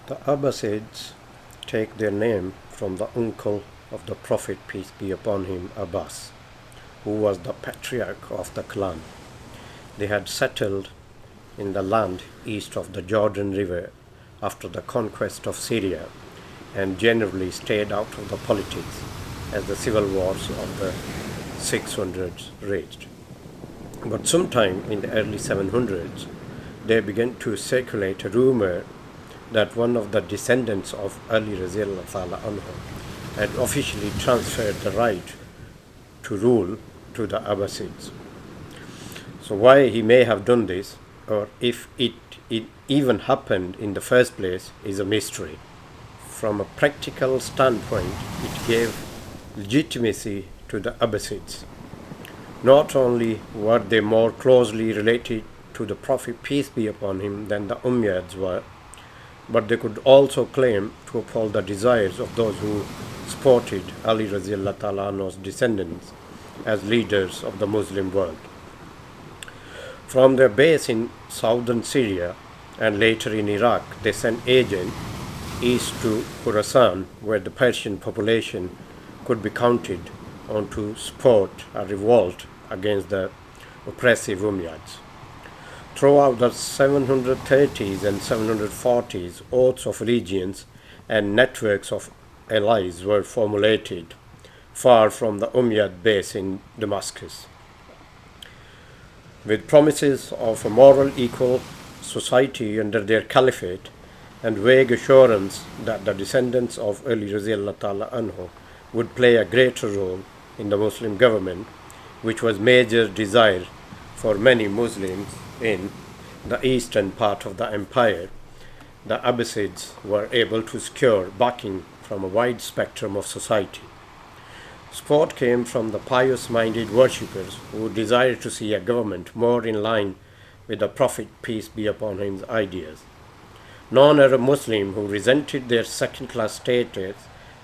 The Abbasids take their name from the uncle of the Prophet, peace be upon him, Abbas, who was the patriarch of the clan. They had settled in the land east of the Jordan River after the conquest of Syria and generally stayed out of the politics as the civil wars of the 600s raged. But sometime in the early 700s, there began to circulate a rumor that one of the descendants of Ali RAA had officially transferred the right to rule to the Abbasids. So why he may have done this, or if it even happened in the first place, is a mystery. From a practical standpoint, it gave legitimacy to the Abbasids. Not only were they more closely related to the Prophet, peace be upon him, than the Umayyads were, but they could also claim to uphold the desires of those who supported Ali RA's descendants as leaders of the Muslim world. From their base in southern Syria and later in Iraq, they sent agents east to Khorasan, where the Persian population could be counted on to support a revolt against the oppressive Umayyads. Throughout the 730s and 740s, oaths of allegiance and networks of allies were formulated far from the Umayyad base in Damascus. With promises of a moral equal society under their caliphate and vague assurance that the descendants of Ali RAA would play a greater role in the Muslim government, which was major desire for many Muslims in the eastern part of the empire, the Abbasids were able to secure backing from a wide spectrum of society. Support came from the pious-minded worshippers who desired to see a government more in line with the Prophet, peace be upon him, ideas. Non-Arab Muslims who resented their second-class status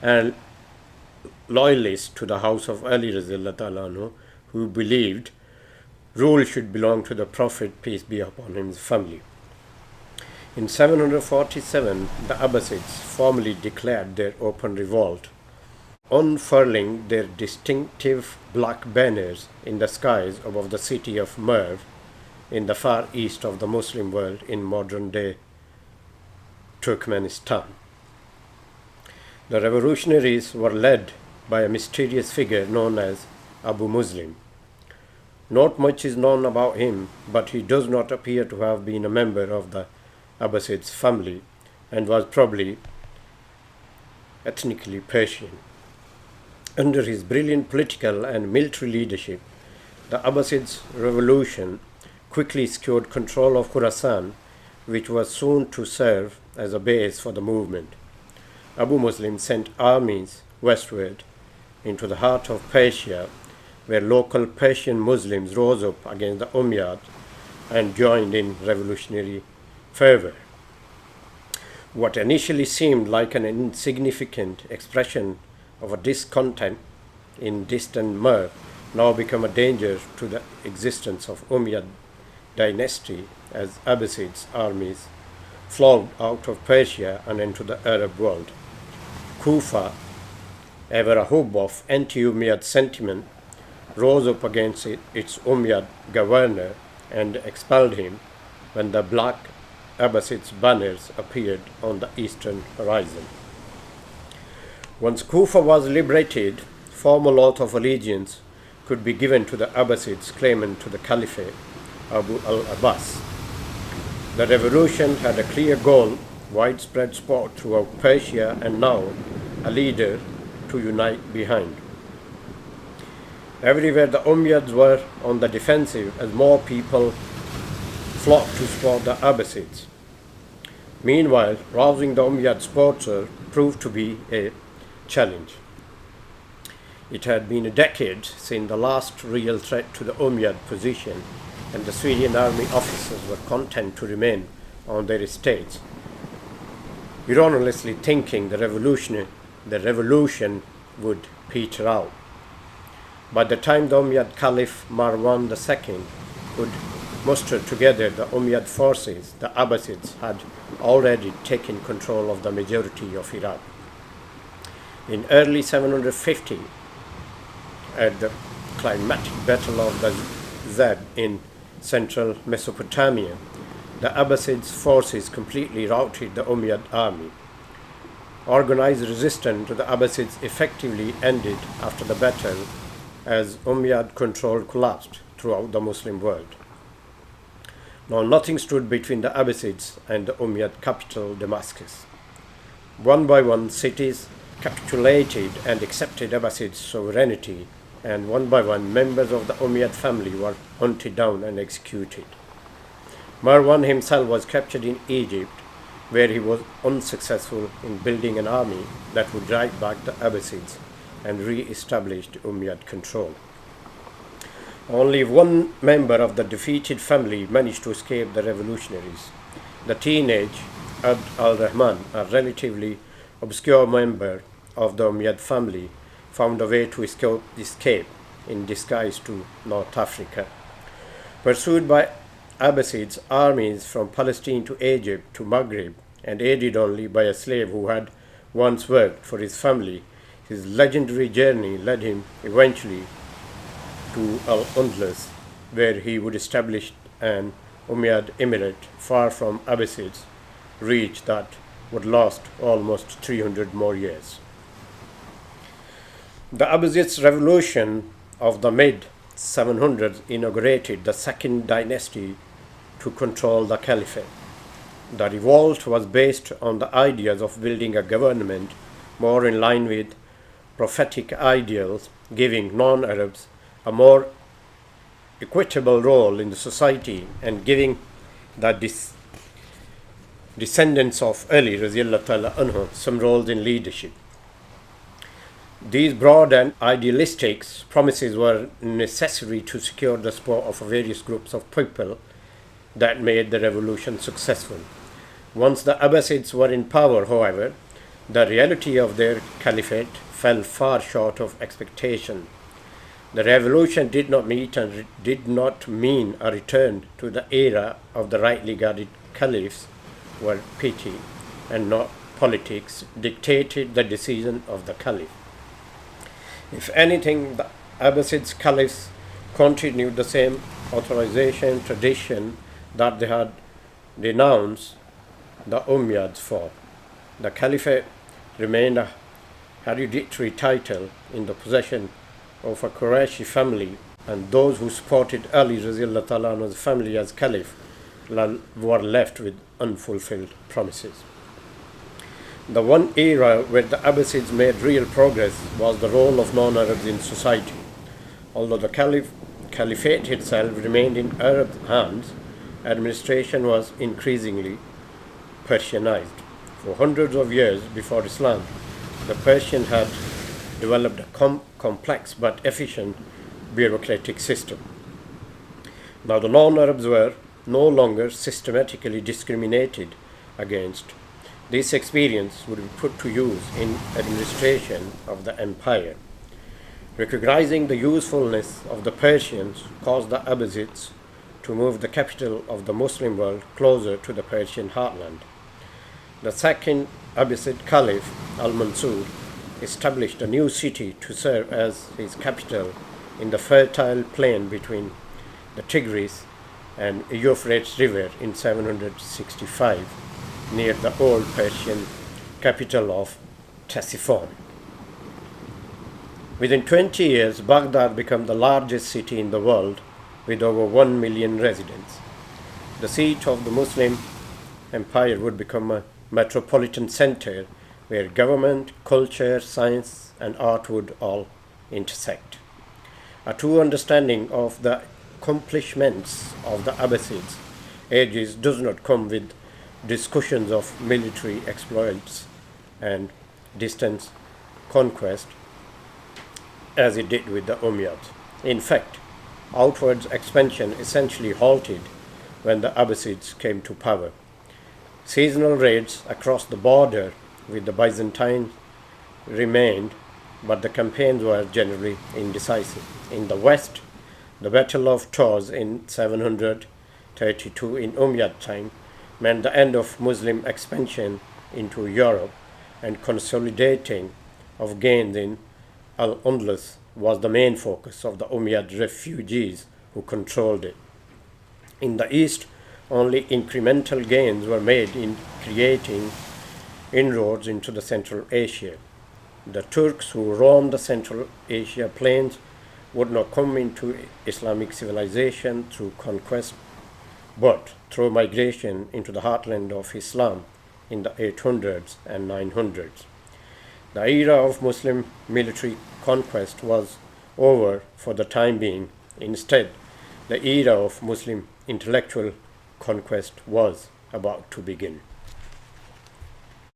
and loyalists to the house of Ali RAA, who believed rule should belong to the Prophet, peace be upon him, family. In 747, the Abbasids formally declared their open revolt, unfurling their distinctive black banners in the skies above the city of Merv in the far east of the Muslim world in modern-day Turkmenistan. The revolutionaries were led by a mysterious figure known as Abu Muslim. Not much is known about him, but he does not appear to have been a member of the Abbasids family and was probably ethnically Persian. Under his brilliant political and military leadership, the Abbasids revolution quickly secured control of Khorasan, which was soon to serve as a base for the movement. Abu Muslim sent armies westward into the heart of Persia, where local Persian Muslims rose up against the Umayyads and joined in revolutionary fervor. What initially seemed like an insignificant expression of a discontent in distant Merv now became a danger to the existence of Umayyad dynasty as Abbasids armies flowed out of Persia and into the Arab world. Kufa, ever a hub of anti-Umayyad sentiment, rose up against its Umayyad governor and expelled him when the black Abbasids banners appeared on the eastern horizon. Once Kufa was liberated, formal oath of allegiance could be given to the Abbasids claimant to the Caliphate, Abu al-Abbas. The revolution had a clear goal, widespread support throughout Persia, and now a leader to unite behind. Everywhere the Umayyads were on the defensive as more people flocked to support the Abbasids. Meanwhile, rousing the Umayyad supporters proved to be a challenge. It had been a decade since the last real threat to the Umayyad position, and the Syrian army officers were content to remain on their estates, erroneously thinking the revolution would peter out. By the time the Umayyad Caliph Marwan II could mustered together the Umayyad forces, the Abbasids had already taken control of the majority of Iraq. In early 750, at the climatic battle of the Zab in central Mesopotamia, the Abbasids forces completely routed the Umayyad army. Organized resistance to the Abbasids effectively ended after the battle as Umayyad control collapsed throughout the Muslim world. Now nothing stood between the Abbasids and the Umayyad capital Damascus. One by one, cities capitulated and accepted Abbasid sovereignty, and one by one, members of the Umayyad family were hunted down and executed. Marwan himself was captured in Egypt, where he was unsuccessful in building an army that would drive back the Abbasids and re-establish Umayyad control. Only one member of the defeated family managed to escape the revolutionaries. The teenage Abd al-Rahman, a relatively obscure member of the Umayyad family, found a way to escape in disguise to North Africa. Pursued by Abbasids armies from Palestine to Egypt to Maghreb, and aided only by a slave who had once worked for his family, his legendary journey led him eventually to Al-Andalus, where he would establish an Umayyad emirate far from Abbasids' reach that would last almost 300 more years. The Abbasids revolution of the mid-700s inaugurated the second dynasty to control the Caliphate. The revolt was based on the ideas of building a government more in line with prophetic ideals, giving non-Arabs a more equitable role in the society and giving the descendants of Ali RAA some roles in leadership. These broad and idealistic promises were necessary to secure the support of various groups of people that made the revolution successful. Once the Abbasids were in power, however, the reality of their caliphate fell far short of expectation. The revolution did not meet and did not mean a return to the era of the rightly guarded caliphs, where piety and not politics dictated the decision of the caliph. If anything, the Abbasids caliphs continued the same authorization tradition that they had denounced the Umayyads for. The caliphate remained a hereditary title in the possession of a Qurayshi family, and those who supported Ali RAA's family as caliph were left with unfulfilled promises. The one era where the Abbasids made real progress was the role of non-Arabs in society. Although the caliphate itself remained in Arab hands, administration was increasingly Persianized. For hundreds of years before Islam, the Persians had developed a complex but efficient bureaucratic system. Now the non-Arabs were no longer systematically discriminated against. This experience would be put to use in administration of the empire. Recognizing the usefulness of the Persians caused the Abbasids to move the capital of the Muslim world closer to the Persian heartland. The second Abbasid Caliph, Al-Mansur, established a new city to serve as his capital in the fertile plain between the Tigris and Euphrates River in 765, near the old Persian capital of Ctesiphon. Within 20 years, Baghdad became the largest city in the world with over 1 million residents. The seat of the Muslim empire would become a metropolitan center where government, culture, science, and art would all intersect. A true understanding of the accomplishments of the Abbasids ages does not come with discussions of military exploits and distant conquest as it did with the Umayyads. In fact, outwards expansion essentially halted when the Abbasids came to power. Seasonal raids across the border with the Byzantines remained, but the campaigns were generally indecisive. In the west, the Battle of Tours in 700 32 in Umayyad time, meant the end of Muslim expansion into Europe and consolidating of gains in Al-Andalus was the main focus of the Umayyad refugees who controlled it. In the east, only incremental gains were made in creating inroads into the Central Asia. The Turks who roamed the Central Asia plains would not come into Islamic civilization through conquest, but through migration into the heartland of Islam in the 800s and 900s. The era of Muslim military conquest was over for the time being. Instead, the era of Muslim intellectual conquest was about to begin.